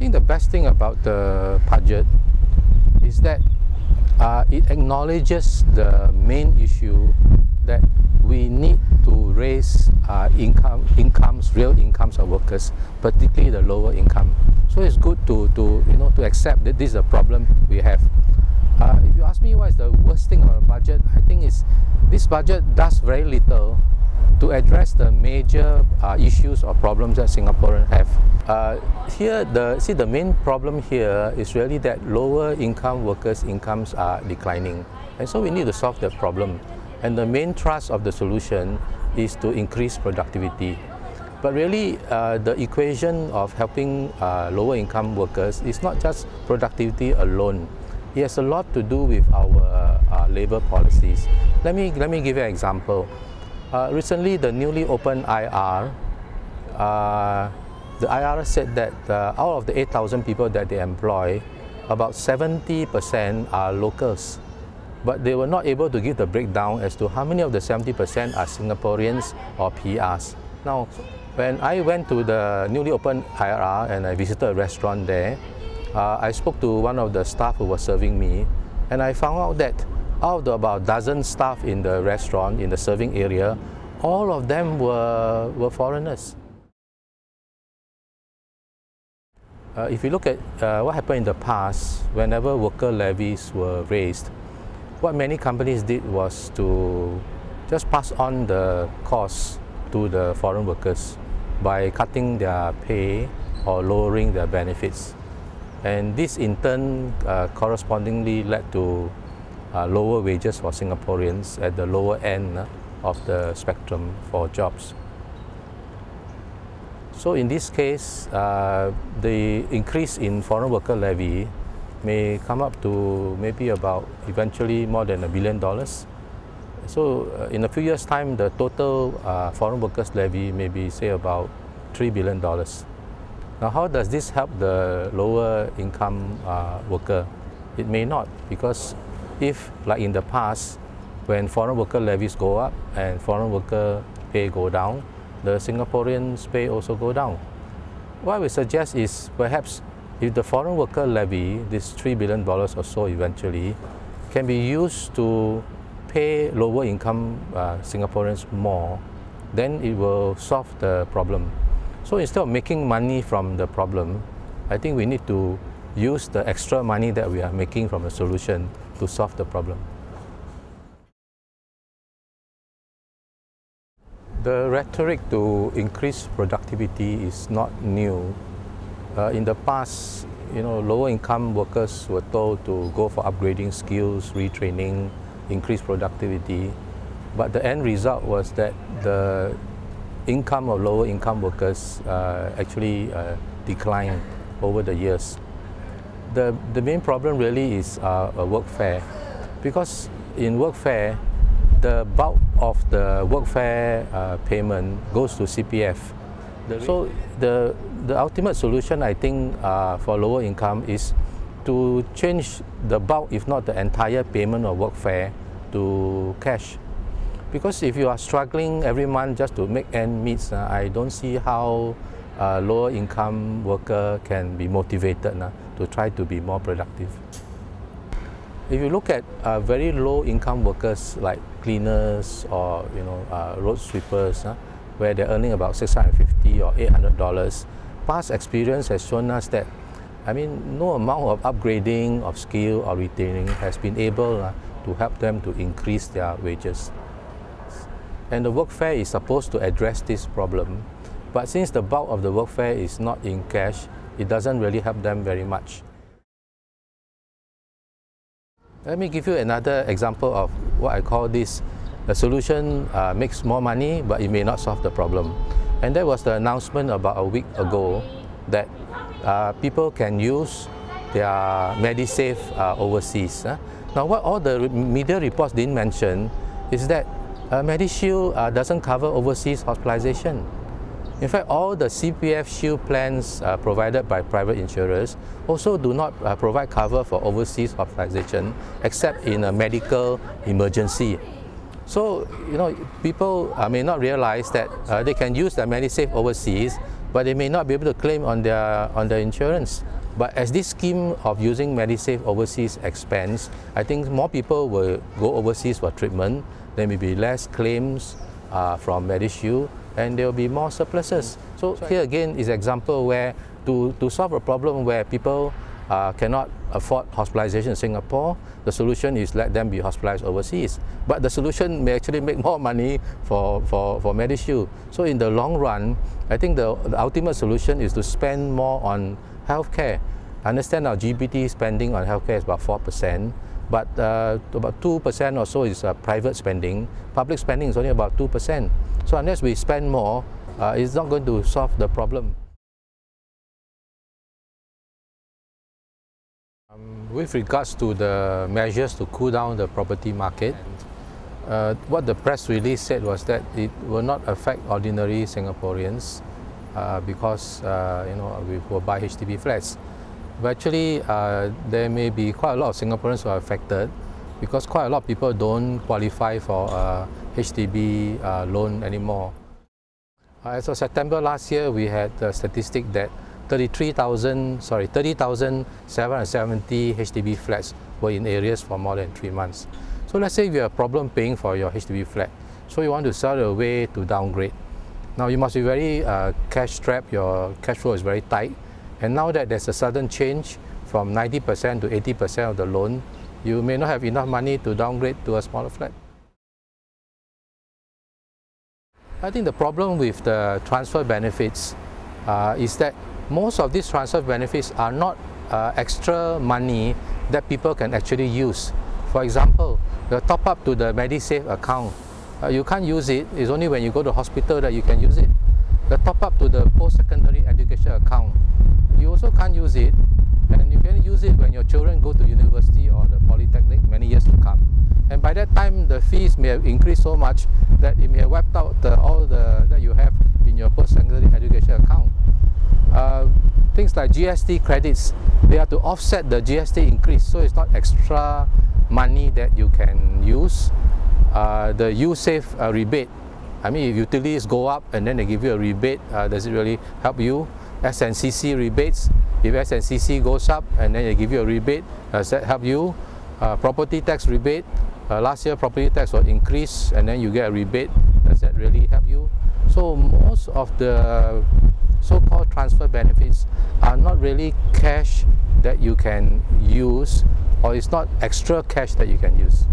think the best thing about the budget is that it acknowledges the main issue that we need to raise real incomes of workers, particularly the lower income. So it's good to accept that this is a problem we have. If you ask me what is the worst thing about a budget, I think this budget does very little to address the major issues or problems that Singaporeans have. The main problem here is really that lower income workers' incomes are declining, and so we need to solve that problem. And the main thrust of the solution is to increase productivity. But really, the equation of helping lower income workers is not just productivity alone. It has a lot to do with our labour policies. Let me give you an example. Recently, the newly opened IR, the IR said that out of the 8,000 people that they employ, about 70% are locals. But they were not able to give the breakdown as to how many of the 70% are Singaporeans or PRs. Now, when I went to the newly opened IR and I visited a restaurant there, I spoke to one of the staff who was serving me, and I found out that out of the about a dozen staff in the restaurant, in the serving area, all of them were foreigners. If you look at what happened in the past, whenever worker levies were raised, what many companies did was to just pass on the costs to the foreign workers by cutting their pay or lowering their benefits. And this in turn correspondingly led to lower wages for Singaporeans at the lower end of the spectrum for jobs. So in this case, the increase in foreign worker levy may come up to maybe about eventually more than $1 billion. So in a few years' time, the total foreign workers levy may be, say, about $3 billion. Now, how does this help the lower income worker? It may not, because if, like in the past, when foreign worker levies go up and foreign worker pay go down, the Singaporeans' pay also go down. What I would suggest is perhaps if the foreign worker levy, this $3 billion or so eventually, can be used to pay lower income Singaporeans more, then it will solve the problem. So instead of making money from the problem, I think we need to use the extra money that we are making from the solution to solve the problem. The rhetoric to increase productivity is not new. In the past, lower income workers were told to go for upgrading skills, retraining, increase productivity. But the end result was that the income of lower income workers actually declined over the years. The main problem really is Workfare, because in Workfare, the bulk of the Workfare payment goes to CPF. So the ultimate solution, I think, for lower income is to change the bulk, if not the entire payment of Workfare, to cash. Because if you are struggling every month just to make ends meet, I don't see how a lower income worker can be motivated to try to be more productive. If you look at very low income workers like cleaners or road sweepers, where they're earning about $650 or $800, past experience has shown us that, no amount of upgrading of skill or retaining has been able to help them to increase their wages. And the Workfare is supposed to address this problem, but since the bulk of the Workfare is not in cash, it doesn't really help them very much. Let me give you another example of what I call this: the solution makes more money, but it may not solve the problem. And that was the announcement about a week ago that people can use their MediSave overseas. Now, what all the media reports didn't mention is that MediShield doesn't cover overseas hospitalization. In fact, all the CPF Shield plans provided by private insurers also do not provide cover for overseas hospitalization, except in a medical emergency. So, people may not realize that they can use their MediSave overseas, but they may not be able to claim on their insurance. But as this scheme of using MediSave overseas expands, I think more people will go overseas for treatment. There may be less claims from MediShield, and there will be more surpluses. So here again is an example where to solve a problem where people cannot afford hospitalization in Singapore, the solution is let them be hospitalized overseas. But the solution may actually make more money for MediShield. So in the long run, I think the ultimate solution is to spend more on healthcare. I understand our GBT spending on healthcare is about 4%, but about 2% or so is private spending. Public spending is only about 2%. So unless we spend more, it's not going to solve the problem. With regards to the measures to cool down the property market, what the press release said was that it will not affect ordinary Singaporeans because we will buy HDB flats. But actually, there may be quite a lot of Singaporeans who are affected because quite a lot of people don't qualify for a HDB loan anymore. As of September last year, we had a statistic that 30,770 HDB flats were in areas for more than 3 months. So let's say you have a problem paying for your HDB flat, so you want to sell it away to downgrade. Now you must be very cash strapped, your cash flow is very tight, and now that there's a sudden change from 90% to 80% of the loan, you may not have enough money to downgrade to a smaller flat. I think the problem with the transfer benefits is that most of these transfer benefits are not extra money that people can actually use. For example, the top up to the MediSave account, you can't use it. It's only when you go to hospital that you can use it. The top up to the post-secondary education account, you also can't use it, and you can use it when your children go to university or the polytechnic many years to come. And by that time, the fees may have increased so much that it may have wiped out all that you have in your post-secondary education account. Things like GST credits, they have to offset the GST increase, so it's not extra money that you can use. The USAVE rebate, I mean, if utilities go up and then they give you a rebate, does it really help you? SNCC rebates, if SNCC goes up and then they give you a rebate, does that help you? Property tax rebate, last year property tax was increased and then you get a rebate, does that really help you? So most of the so-called transfer benefits are not really cash that you can use, or it's not extra cash that you can use.